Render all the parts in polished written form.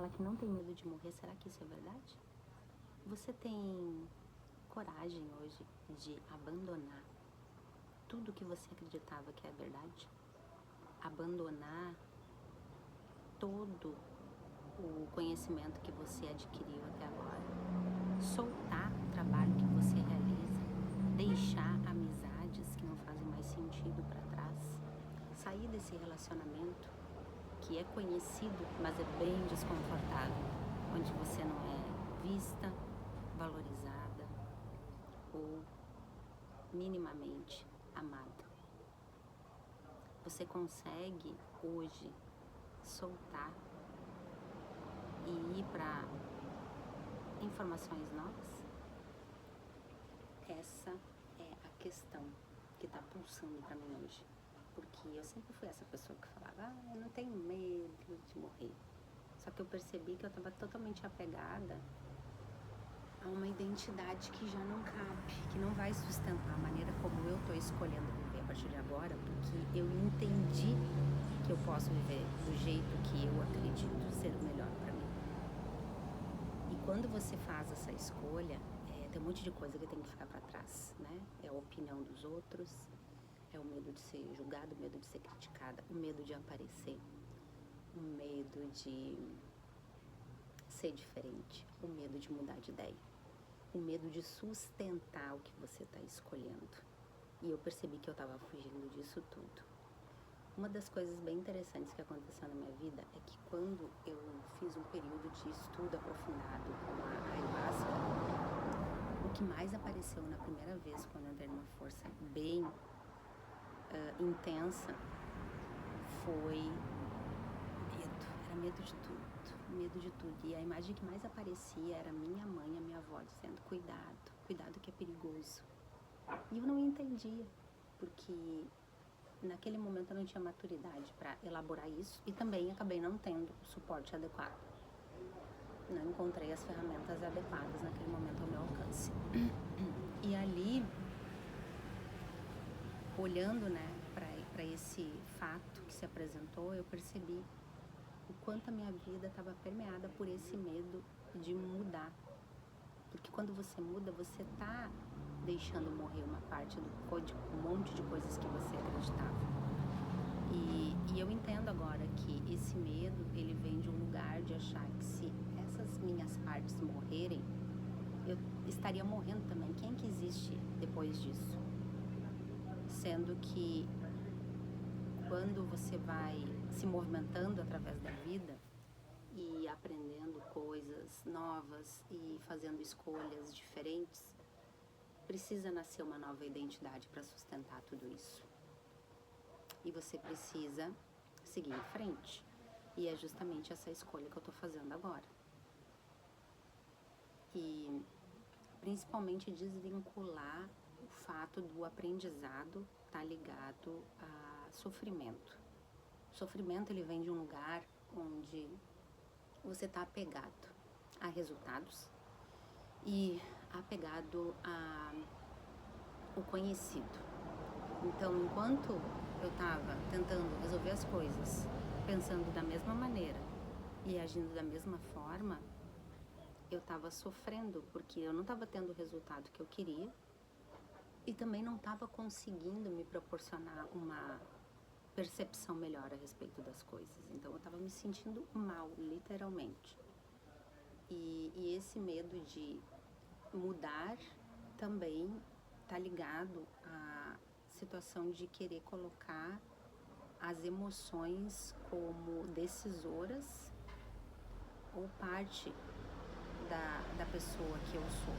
fala que não tem medo de morrer, será que isso é verdade? Você tem coragem hoje de abandonar tudo que você acreditava que é verdade? Abandonar todo o conhecimento que você adquiriu até agora? Soltar o trabalho que você realiza? Deixar amizades que não fazem mais sentido para trás? Sair desse relacionamento que é conhecido, mas é bem desconfortável, onde você não é vista, valorizada ou minimamente amada. Você consegue hoje soltar e ir para informações novas? Essa é a questão que está pulsando para mim hoje. Porque eu sempre fui essa pessoa que falava, eu não tenho medo de morrer. Só que eu percebi que eu estava totalmente apegada a uma identidade que já não cabe, que não vai sustentar a maneira como eu estou escolhendo viver a partir de agora, porque eu entendi que eu posso viver do jeito que eu acredito ser o melhor para mim. E quando você faz essa escolha, tem um monte de coisa que tem que ficar para trás, né? É a opinião dos outros, é o medo de ser julgado, o medo de ser criticada, o medo de aparecer, o medo de ser diferente, o medo de mudar de ideia, o medo de sustentar o que você está escolhendo. E eu percebi que eu estava fugindo disso tudo. Uma das coisas bem interessantes que aconteceu na minha vida é que quando eu fiz um período de estudo aprofundado com a Ayahuasca, o que mais apareceu na primeira vez quando eu entrei numa força bem intensa foi medo. Era medo de tudo, medo de tudo. E a imagem que mais aparecia era minha mãe, a minha avó dizendo, cuidado, cuidado que é perigoso. E eu não entendia, porque naquele momento eu não tinha maturidade para elaborar isso e também acabei não tendo o suporte adequado. Não encontrei as ferramentas adequadas naquele momento ao meu alcance. E ali, olhando, né, para esse fato que se apresentou, eu percebi o quanto a minha vida estava permeada por esse medo de mudar. Porque quando você muda, você tá deixando morrer uma parte do código, um monte de coisas que você acreditava. E eu entendo agora que esse medo, ele vem de um lugar de achar que se essas minhas partes morrerem, eu estaria morrendo também. Quem que existe depois disso? Sendo que quando você vai se movimentando através da vida e aprendendo coisas novas e fazendo escolhas diferentes, precisa nascer uma nova identidade para sustentar tudo isso. E você precisa seguir em frente. E é justamente essa escolha que eu estou fazendo agora. E principalmente desvincular o fato do aprendizado estar ligado a sofrimento. O sofrimento, ele vem de um lugar onde você está apegado a resultados e apegado ao conhecido. Então, enquanto eu estava tentando resolver as coisas, pensando da mesma maneira e agindo da mesma forma, eu estava sofrendo porque eu não estava tendo o resultado que eu queria e também não estava conseguindo me proporcionar uma percepção melhor a respeito das coisas. Então, eu estava me sentindo mal, literalmente. E esse medo de mudar também está ligado à situação de querer colocar as emoções como decisoras ou parte da pessoa que eu sou.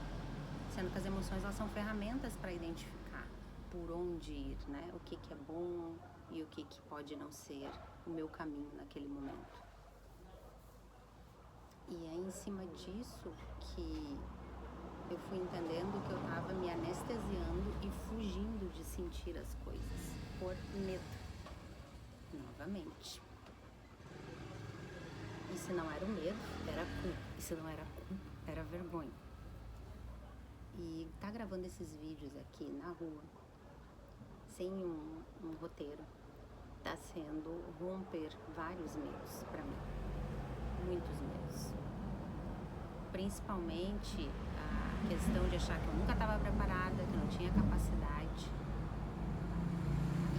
Sendo que as emoções, elas são ferramentas para identificar por onde ir, né? O que é bom e o que pode não ser o meu caminho naquele momento. E é em cima disso que eu fui entendendo que eu estava me anestesiando e fugindo de sentir as coisas por medo. Novamente. E se não era o medo, era a culpa. E se não era a culpa, era a vergonha. E tá gravando esses vídeos aqui na rua, sem um roteiro, tá sendo romper vários medos pra mim. Muitos medos. principalmente a questão de achar que eu nunca estava preparada, que não tinha capacidade.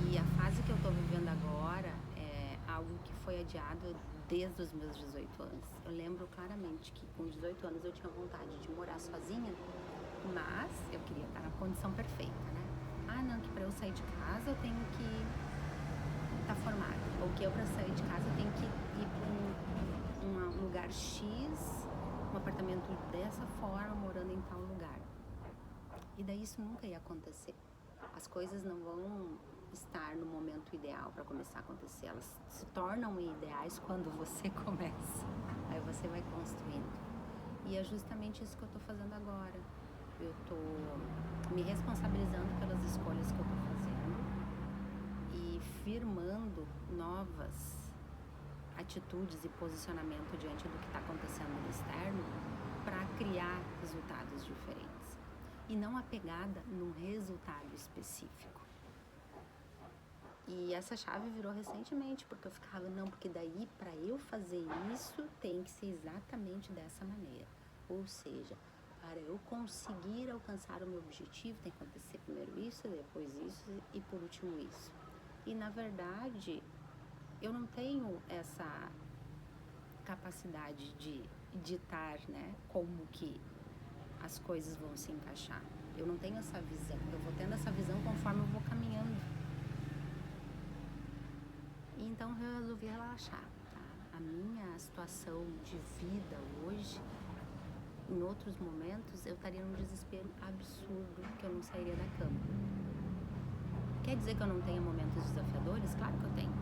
E a fase que eu estou vivendo agora é algo que foi adiado desde os meus 18 anos. Eu lembro claramente que com 18 anos eu tinha vontade de morar sozinha, mas eu queria estar na condição perfeita, né? Ah, não, que para eu sair de casa eu tenho que estar formada. Ou que eu para sair de casa eu tenho que ir para um lugar X, um apartamento dessa forma, morando em tal lugar. E daí isso nunca ia acontecer. As coisas não vão estar no momento ideal para começar a acontecer. Elas se tornam ideais quando você começa. Aí você vai construindo. E é justamente isso que eu estou fazendo agora. Eu estou me responsabilizando pelas escolhas que eu estou fazendo e firmando novas atitudes e posicionamento diante do que está acontecendo no externo para criar resultados diferentes. E não apegada num resultado específico. E essa chave virou recentemente, porque eu ficava, não, porque daí para eu fazer isso tem que ser exatamente dessa maneira. Ou seja, para eu conseguir alcançar o meu objetivo tem que acontecer primeiro isso, depois isso e por último isso. E na verdade, eu não tenho essa capacidade de ditar, né, como que as coisas vão se encaixar. Eu não tenho essa visão. Eu vou tendo essa visão conforme eu vou caminhando. E então eu resolvi relaxar, tá? A minha situação de vida hoje, em outros momentos, eu estaria num desespero absurdo que eu não sairia da cama. Quer dizer que eu não tenho momentos desafiadores? Claro que eu tenho.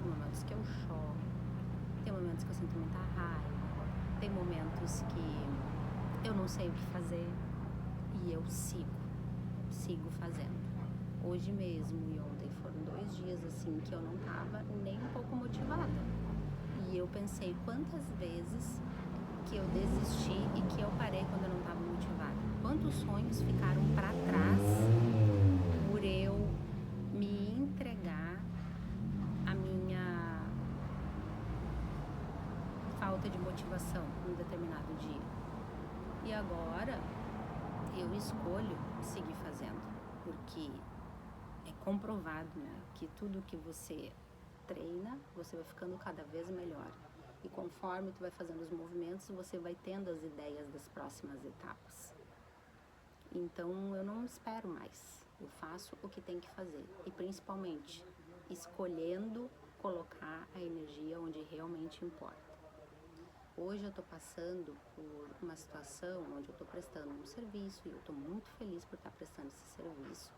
Tem momentos que eu choro, tem momentos que eu sinto muita raiva, tem momentos que eu não sei o que fazer e eu sigo fazendo. Hoje mesmo e ontem foram 2 dias assim que eu não tava nem um pouco motivada. E eu pensei quantas vezes que eu desisti e que eu parei quando eu não tava motivada. Quantos sonhos ficaram para trás por eu me entregar à minha falta de motivação em um determinado dia. E agora eu escolho seguir fazendo, porque é comprovado, né, que tudo que você treina, você vai ficando cada vez melhor. E conforme tu vai fazendo os movimentos, você vai tendo as ideias das próximas etapas. Então eu não espero mais. Eu faço o que tem que fazer. E principalmente, escolhendo colocar a energia onde realmente importa. Hoje eu estou passando por uma situação onde eu estou prestando um serviço e eu estou muito feliz por estar prestando esse serviço,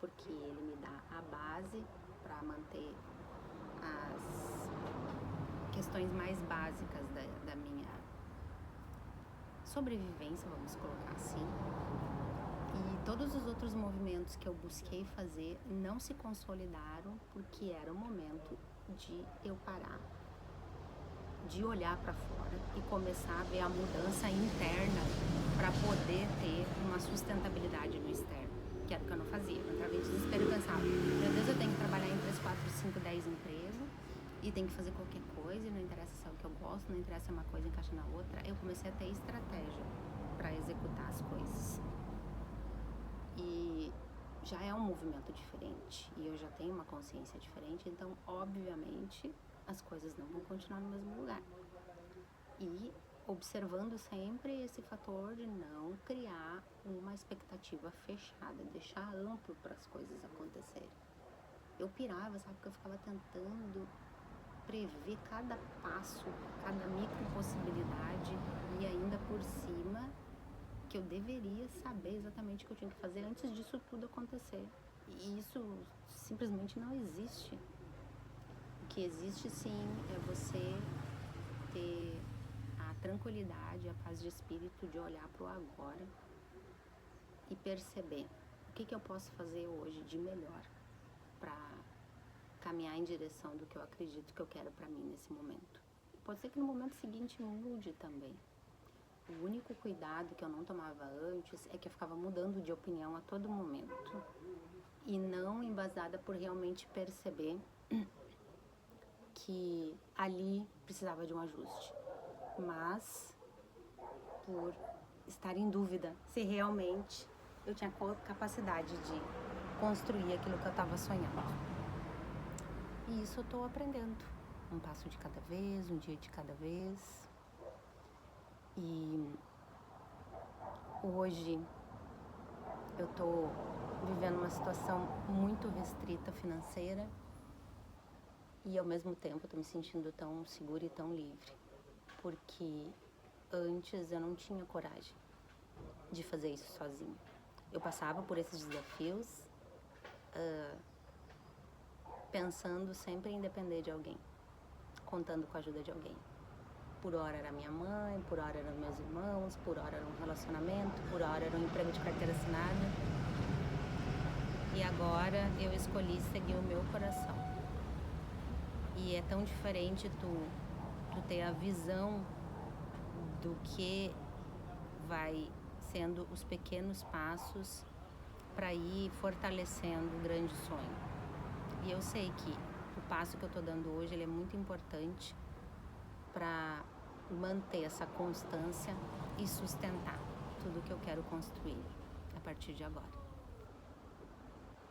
porque ele me dá a base para manter as questões mais básicas da minha sobrevivência, vamos colocar assim. E todos os outros movimentos que eu busquei fazer não se consolidaram porque era o momento de eu parar, de olhar para fora e começar a ver a mudança interna para poder ter uma sustentabilidade no externo, que era o que eu não fazia. Eu entrava em desespero e pensava, meu Deus, eu tenho que trabalhar em 3, 4, 5, 10 empresas e tenho que fazer qualquer coisa e não interessa se é o que eu gosto, não interessa se uma coisa encaixa na outra. Eu comecei a ter estratégia para executar as coisas. E já é um movimento diferente e eu já tenho uma consciência diferente, então obviamente as coisas não vão continuar no mesmo lugar. E observando sempre esse fator de não criar uma expectativa fechada, deixar amplo para as coisas acontecerem. Eu pirava, sabe, porque eu ficava tentando prever cada passo, cada micro possibilidade e ainda por cima que eu deveria saber exatamente o que eu tinha que fazer antes disso tudo acontecer. E isso simplesmente não existe. O que existe sim é você ter a tranquilidade, a paz de espírito de olhar para o agora e perceber o que eu posso fazer hoje de melhor para caminhar em direção do que eu acredito que eu quero para mim nesse momento. Pode ser que no momento seguinte mude também. O único cuidado que eu não tomava antes é que eu ficava mudando de opinião a todo momento e não embasada por realmente perceber que ali precisava de um ajuste. Mas por estar em dúvida se realmente eu tinha capacidade de construir aquilo que eu estava sonhando. E isso eu estou aprendendo, um passo de cada vez, um dia de cada vez. E hoje eu estou vivendo uma situação muito restrita financeira e ao mesmo tempo estou me sentindo tão segura e tão livre, porque antes eu não tinha coragem de fazer isso sozinha. Eu passava por esses desafios pensando sempre em depender de alguém, contando com a ajuda de alguém. Por hora era minha mãe, por hora eram meus irmãos, por hora era um relacionamento, por hora era um emprego de carteira assinada. E agora eu escolhi seguir o meu coração. E é tão diferente tu ter a visão do que vai sendo os pequenos passos para ir fortalecendo o grande sonho. E eu sei que o passo que eu estou dando hoje ele é muito importante para manter essa constância e sustentar tudo que eu quero construir a partir de agora.